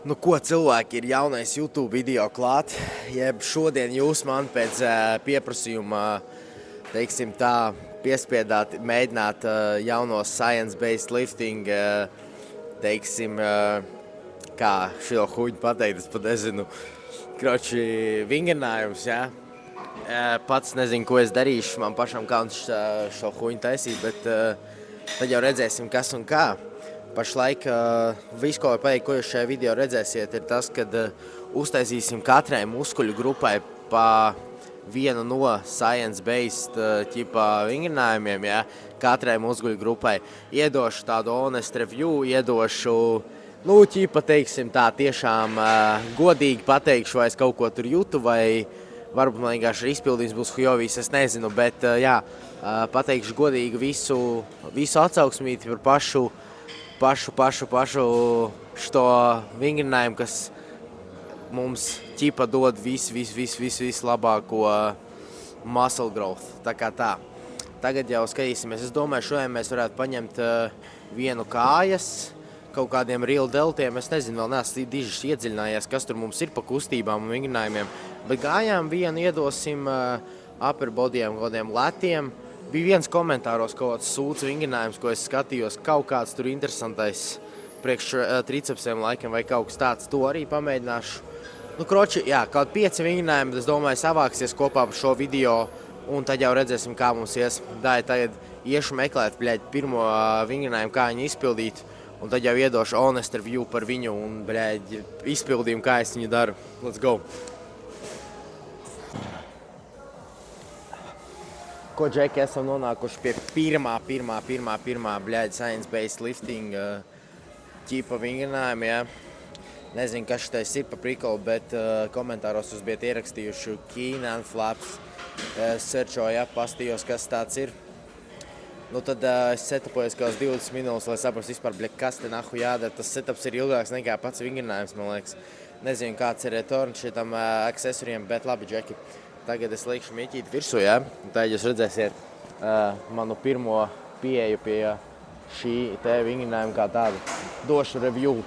Nu, ko cilvēki ir jaunais YouTube video klāt, jeb šodien jūs man pēc pieprasījuma, teiksim tā, piespiedāt, mēģināt jauno science-based lifting, teiksim, kā šo huņu pateikt, es pat nezinu, kroči vingrinājums, jā. Pats nezinu, ko es darīšu, man pašam kauns šo huņu taisīt, bet tad jau redzēsim, kas un kā. Pašlaik viss, ko var pateikt, ko jūs šajā video redzēsiet, ir tas, kad uztaisīsim katrai muskuļu grupai pa vienu no science-based ķipa vingrinājumiem, ja? Katrai muskuļu grupai. Iedošu tādu honest review, iedošu, nu, ķipa, teiksim tā, tiešām godīgi pateikšu, vai es kaut ko tur jūtu, vai varbūt man vienkārši izpildījums būs hujovīs, es nezinu, bet jā, pateikšu godīgi visu atsauksmīti par pašu šo vingrinājumu, kas mums ķipa dod vislabāko muscle growth. Tā kā tā. Tagad jau skatīsimies. Es domāju, šodien mēs varētu paņemt vienu kājas, kaut kādiem real deltiem. Es nezinu, vēl neesmu dižas iedziļinājies, kas tur mums ir pa kustībām un vingrinājumiem. Bet gājām vienu iedosim upper bodyiem, kādiem latiem. Bija viens komentāros kaut kāds sūds vingrinājums, ko es skatījos, kaut kāds tur interesantais priekš tricepsiem laikam vai kaut kas tāds. To arī pamēģināšu. Nu, kroči, jā, kaut 5 vingrinājumi, bet es domāju, savāksies kopā par šo video, un tad jau redzēsim, kā mums ies. Tagad iešu meklēt, bļēģ, pirmo vingrinājumu, kā viņu izpildīt, un tad jau iedošu honest review par viņu un, bļēģ, izpildījumu, kā es viņu daru. Let's go! Ko, Džeki, esam nonākuši pie pirmā, bļēģ, science-based lifting ķipa vingrinājuma, ja? Nezinu, kas šitais ir pa prikolu, bet komentāros jūs bijat ierakstījuši Keen and Flaps. Searchoju, ja, pastījos, kas tāds ir. Nu, tad es setupojos kaut 20 minūtes, lai saprastu vispār, bļēģ, kas te nahu jādara. Tas setups ir ilgāks nekā pats vingrinājums, man liekas. Nezinu, kāds ir return šitam aksesoriem, bet labi, Džeki. Tagad es liekšu mieķīt virsū, ja? Un tad jūs redzēsiet manu pirmo pieeju pie šī te vingrinājuma kā tādu. Došu review.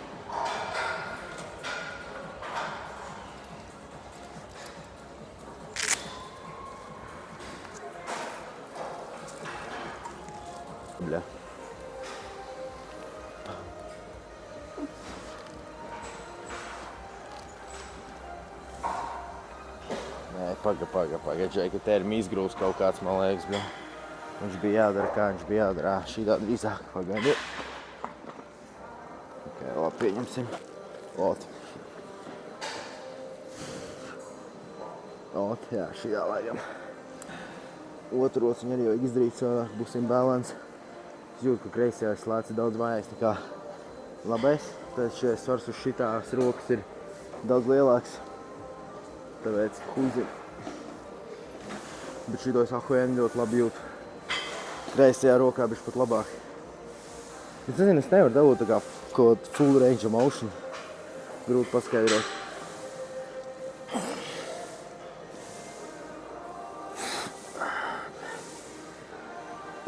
Bļa. Paga, Džeki, te ir izgrūs kaut kāds, man liekas, bļa. Viņš bija jādara, kā viņš bija jādara. Šī tā drīzāk, pagaidi. Ok, labi, pieņemsim. Ot, jā, šī tā laikam. Otru rociņu arī vajag izdarīt savādāk, būsim balans. Es jūtu, ka kreisajās slēdz ir daudz vājais nekā labais. Tad šeit svars uz šitās rokas ir daudz lielāks. Tāpēc huzi. Bet šito es ahuēni ļoti labi jūtu. Kreisajā rokā bišķi pat labāk. Es nezinu, es nevaru dabūt tā kā kaut full range of motion. Grūti paskaidrot.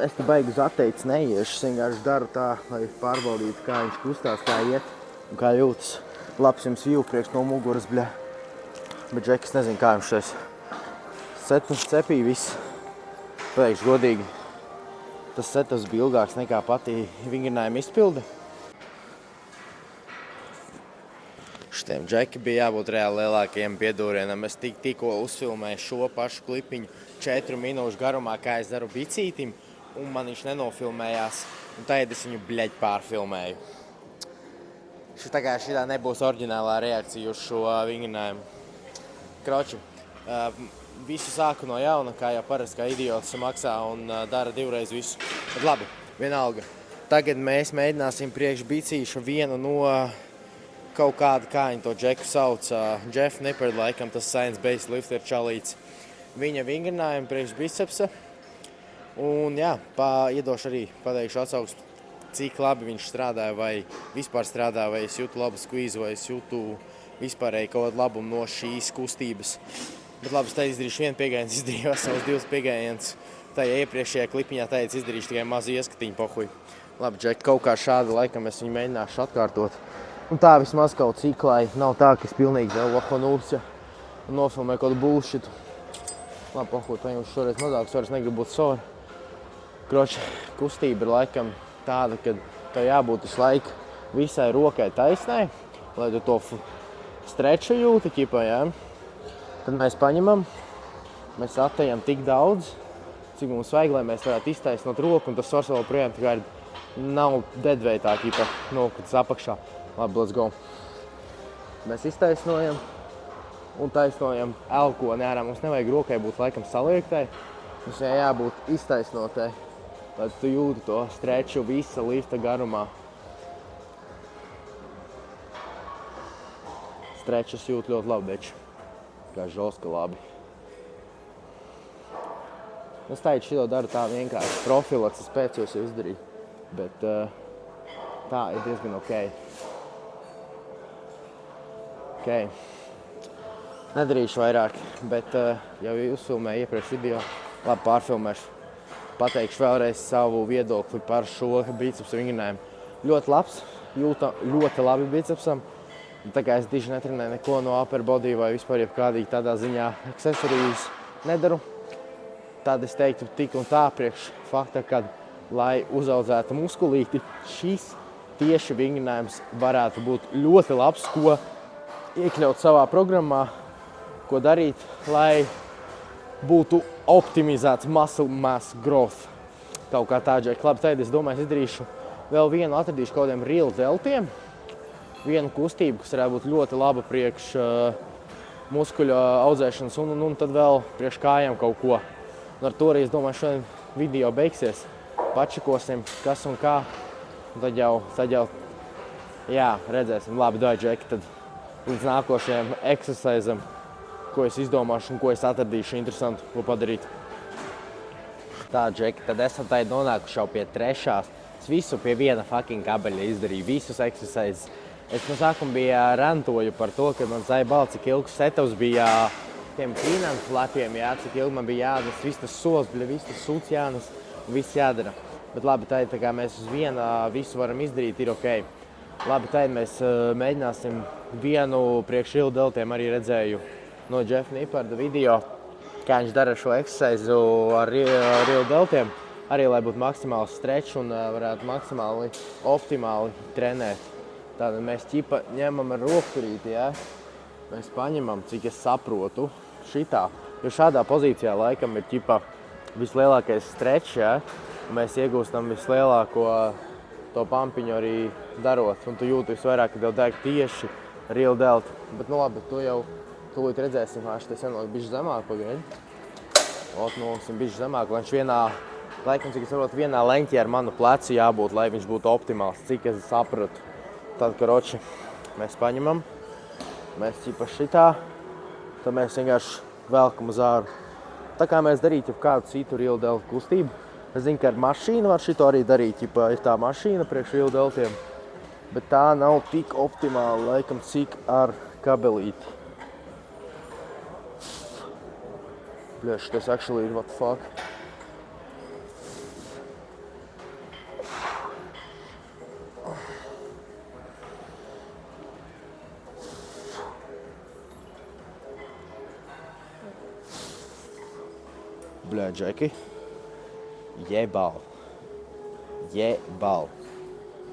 Es te baigi uz atteicis neiešu. Es vienkārši daru tā, lai pārbaudītu, kā viņš kustās, kā iet un kā jūtas. Labs jums view priekš no muguras, bļa. Bet, Džeki, es nezinu, kā viņš šais cepīja viss. Pateikšu godīgi, tas setups bija ilgāks nekā pati vingrinājuma izpilde. Šitiem, Džeki, bija jābūt reāli lielākajiem piedūrienam. Es tikko uzfilmēju šo pašu klipiņu 4 minūšu garumā, kā es daru bicītim, un man viņš nenofilmējās, un tagad es viņu, bļeģ, pārfilmēju. Tā kā šitā nebūs oriģinālā reakcija uz šo vingrinājumu. Kroči, visu sāku no jauna, kā jau parasti, kā idiots maksā un dara divreiz visu. Bet labi, vienalga. Tagad mēs mēģināsim priekš bicīšu vienu no kaut kāda, kā viņi to Džeku sauc, Jeff Nippard, laikam tas science-based lifter čalīts. Viņa vingrinājumu priekš bicepsa. Un jā, iedošu arī, pateikšu atsauksmi, cik labi viņš strādāja, vai vispār strādāja, vai es jūtu labu skvīzu, vai es jūtu vispārēji kaut kādu labumu no šīs kustības. Bet labi, es tā izdarīšu vienu piegājienu, izdarīju savus 2 piegājienus. Tajā iepriekšējā klipiņā teicu, izdarīšu tikai mazu ieskatiņu pohuj. Labi, Džeki, kaut kā šādi laikam es viņu mēģināšu atkārtot. Un tā vismaz kaut cik, lai nav tā, ka es pilnīgi vēl lako nūs, ja nofilmēju kaut bullshit. Labi, pohūt, paņemšu šoreiz mazāk soras, negribu būt sora. Kroči, kustība ir laikam tāda, ka tev jābūt visu laiku visai rokai taisnai, lai tu to streču jūti, ķipa, jā. Tad mēs paņemam, mēs atejam tik daudz, cik mums vajag, lai mēs varētu iztaisnot roku, un tas svars vēl projām tā kā nav deadweightā, ķipa, nokritas apakšā. Labi, let's go. Mēs iztaisnojam un taisnojam elkoni ārā. Mums nevajag rokai būt laikam saliektai, mums jābūt iztaisnotai, lai tu jūti to streču visa lifta garumā. Strečus jūt ļoti labi, beči. Kā žoska labi. Es tā šito daru tā vienkārši profilakses pēc jūs izdarīju, bet tā ir diezgan ok. Ok. Nedarīšu vairāk, bet jau uzfilmēju iepriekš video, labi pārfilmēšu. Pateikšu vēlreiz savu viedokli par šo bicepsu vingrinājumu. Ļoti labs, jūta ļoti labi bicepsam. Tā kā es diži netrenēju neko no upper body vai vispār jebkādīgi tādā ziņā accessories nedaru, tad es teiktu tik un tā priekš fakta, kad, lai uzaudzētu muskulīti, šis tieši vingrinājums varētu būt ļoti labs, ko iekļaut savā programmā, ko darīt, lai būtu optimizēts muscle mass growth. Kaut kā tā, Džek. Labi, tad es domāju, es izdarīšu vēl vienu, atradīšu kaut kādiem real deltiem. Vienu kustību, kas varētu būt ļoti laba priekš muskuļu audzēšanas un tad vēl priekš kājām kaut ko. Un ar to arī, es domāju, šodien video beigsies. Pačakosim, kas un kā. Un tad jau, jā, redzēsim. Labi, dai, Džek, tad līdz nākošajam exercisam, ko es izdomāšu un ko es atradīšu interesantu, ko padarīt. Tā, Džek, tad esam tā nonākuši jau pie trešās. Es visu pie viena fucking kabeļa izdarīju, visus exercises. Es no sākuma bija rantoju par to, ka man zaibal, cik ilgs setups bija tiem clean and flapiem, jā, cik ilgi man bija jānes, viss tas sols, viss tas sūds jānes un viss jādara. Bet labi, tā kā mēs uz vienu visu varam izdarīt, ir ok. Labi, tad mēs mēģināsim vienu priekš real deltiem, arī redzēju no Jeff Nipparda video, kā viņš dara šo exercisu ar real deltiem, arī lai būtu maksimāls stretch un varētu maksimāli optimāli trenēt. Tātad mēs ķipa ņemam ar rokturīti, ja? Mēs paņemam, cik es saprotu, šitā. Jo šādā pozīcijā laikam ir ķipa vislielākais stretch, ja? Un mēs iegūstam vislielāko to pampiņu arī darot. Un tu jūti visvairāk, ka tev deg tieši real delt. Bet nu labi, to jau tūlīt redzēsim, tas jānāk bišķi zemāk pagaidi. Noliksim bišķi zemāk, lai viņš vienā, laikam, cik es saprotu, vienā leņķī ar manu plecu jābūt, lai viņš būtu optimāls, cik es sapratu. Tad, karoči, mēs paņemam, mēs ķipa šitā, tad mēs vienkārši velkam uz āru. Tā kā mēs darītu kādu citu real delt kustību. Es zinu, ka ar mašīnu var šito arī darīt, ķipa ir tā mašīna priekš real deltiem, bet tā nav tik optimāla, laikam, cik ar kabelīti. Bļeš, tas actually, what the fuck? Bļā, Džeki. Jebal.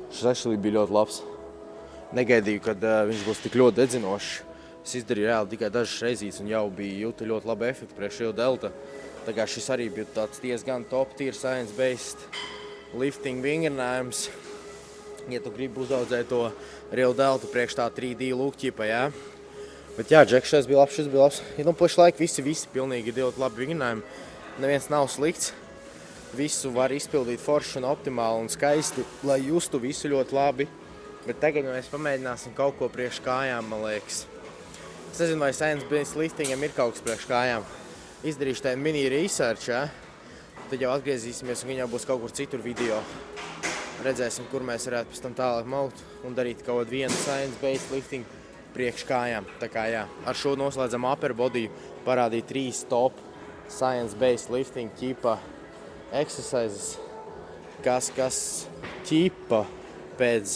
Šis actually bija ļoti labs. Negaidīju, kad viņš būs tik ļoti dedzinošs. Es izdarīju reāli tikai dažas reizes un jau bija jūtu ļoti labu efektu priekš real delta. Tā kā šis arī bija tāds diezgan top tier science-based lifting vingrinājums. Ja tu gribi uzaudzēt to real deltu priekš tā 3D lūkķipa, jā. Bet jā, Džek, šis bija labs. Ja nu pašlaik visi pilnīgi ir ļoti labi vingrinājumi. Neviens nav slikts. Visu var izpildīt forši un optimāli un skaisti, lai justu visu ļoti labi. Bet tagad mēs pamēģināsim kaut ko priekš kājām, man liekas. Es nezinu, vai science-based liftingam ir kaut kas priekš kājām. Izdarīšu tādu mini research, ja? Tad jau atgriezīsimies un jau būs kaut kur citur video. Redzēsim, kur mēs varētu pēc tam tālāk maukt un darīt kaut vienu science-based lifting priekš kājām. Tā kā jā, ar šo noslēdzam upper body, parādīt 3 top science-based lifting ķipa exercises, kas ķipa pēc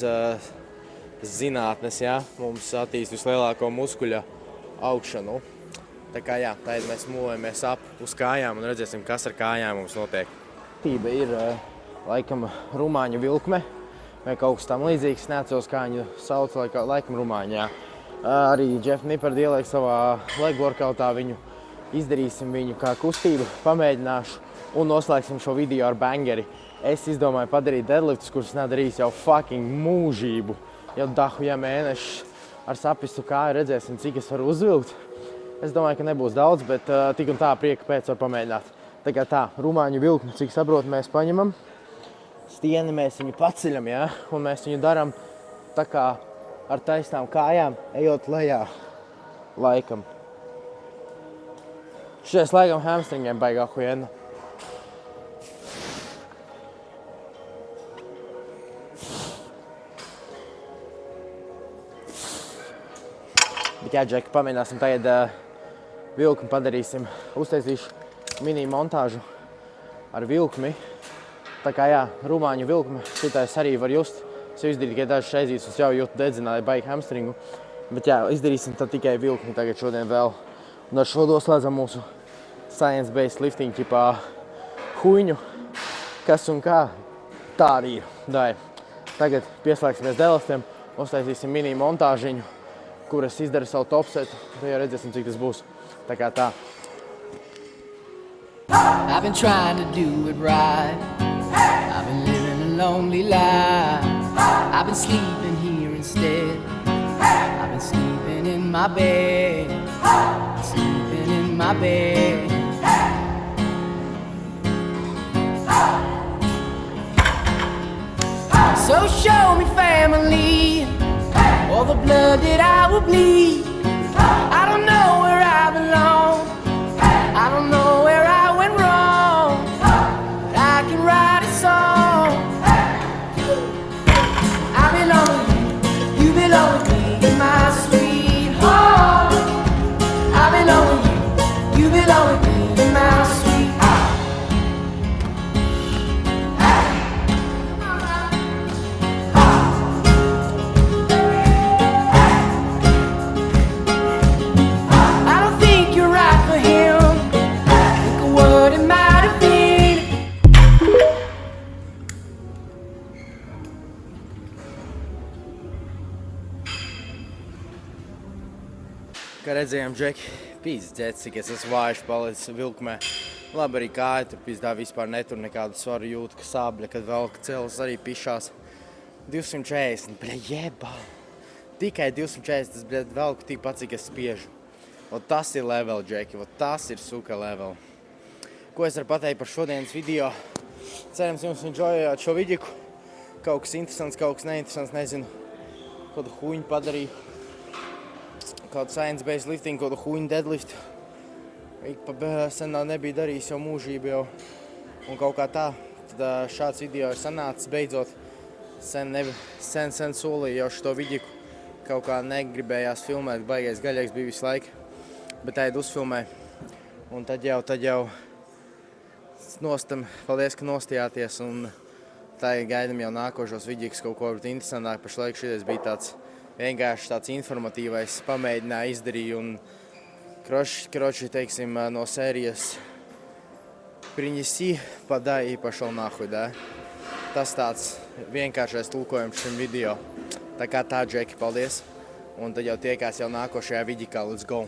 zinātnes, jā, mums attīst vislielāko muskuļa augšanu. Tā kā jā, tad mēs mūvējamies ap uz kājām un redzēsim, kas ar kājām mums notiek. Tība ir laikam rumāņu vilkme vai kaut kas tam līdzīgs, neatceros, kā viņu sauc, laikam rumāņu, jā. Arī Jeff Nippard ieliek savā leg workoutā viņu, izdarīsim viņu kā kustību, pamēģināšu un noslēgsim šo video ar bangeri. Es izdomāju padarīt deadliftus, kurus nedarījis jau fucking mūžību. Jau dahuja mēnešus ar sapistu kāju, redzēsim, cik es varu uzvilkt. Es domāju, ka nebūs daudz, bet tik un tā prieka pēc var pamēģināt. Tā kā tā, rumāņu vilkni, cik saprotu, mēs paņemam. Stieni mēs viņu paceļam, ja? Un mēs viņu daram tā kā ar taisnām kājām, ejot lejā laikam. Šies laikam hamstringiem baigā huiena. Bet jā, Džeki, pamēģināsim tagad vilkmi padarīsim. Uztaisīšu mini montāžu ar vilkmi. Tā kā jā, rumāņu vilkme, šitais arī var just. Es jau izdarīju tikai dažas reizes, es jau jūtu dedzināju baigi hamstringu. Bet jā, izdarīsim tad tikai vilkmi tagad šodien vēl. Un ar šo noslēdzam mūsu science-based lifting ķipā huiņu. Kas un kā, tā arī ir. Dai. Tagad pieslēgsimies deadliftiem, uztaisīsim mini montāžiņu, kuras izdara savu topsetu. Tad jau redzēsim, cik tas būs. Tā kā tā. I've been trying to do it right. I've been living a lonely life. I've been sleeping here instead. I've been sleeping in my bed. Sleeping in my bed. So show me family, all the blood that I will bleed. I don't know where I belong. I don't know where I went wrong. But I can write a song. I belong with you, you belong with me, my sweet home. I belong with you, you belong with me, my sweet home. Kā redzējām, Džeki, pīzdēts, cik es esmu vājš palicis vilkmē. Labi arī kāja, tur pīzdā vispār netur nekādu svaru jūtu, ka sābļa, kad velka cēlas arī pišās. 240, bļa, jebā. Tikai 240, tas, bļa, velku tikpat, cik es spiežu. Un tas ir level, Džeki, un tas ir suka level. Ko es varu pateikt par šodienas video? Cerams, jums enjoyējāt šo video. Kaut kas interesants, kaut kas neinteresants, nezinu. Kādu huņu padarīju. Kādu science-based lifting, kādu huņu deadlift. Sen nebija darījis jau mūžību jau. Un kaut kā tā, tad šāds video ir sanācis beidzot. Sen solīju jau šo video. Kaut kā negribējās filmēt, baigais gaļīgs bija visu laiku. Bet tā uzfilmē. Un tad jau nostam, paldies, ka nostījāties. Un tā gaidam jau nākošos video, kas kaut ko varbūt interesantāk. Pašlaik šitais bija tāds vienkārši tāds informatīvais, pamēģināja izdarīju un kroči, teiksim, no sērijas Принеси, подай и пошел нахуй, да? Tas tāds vienkāršais tulkojums šim video. Tā kā tā, Džeki, paldies. Un tad jau tiekās jau nākošajā vidikā. Let's go!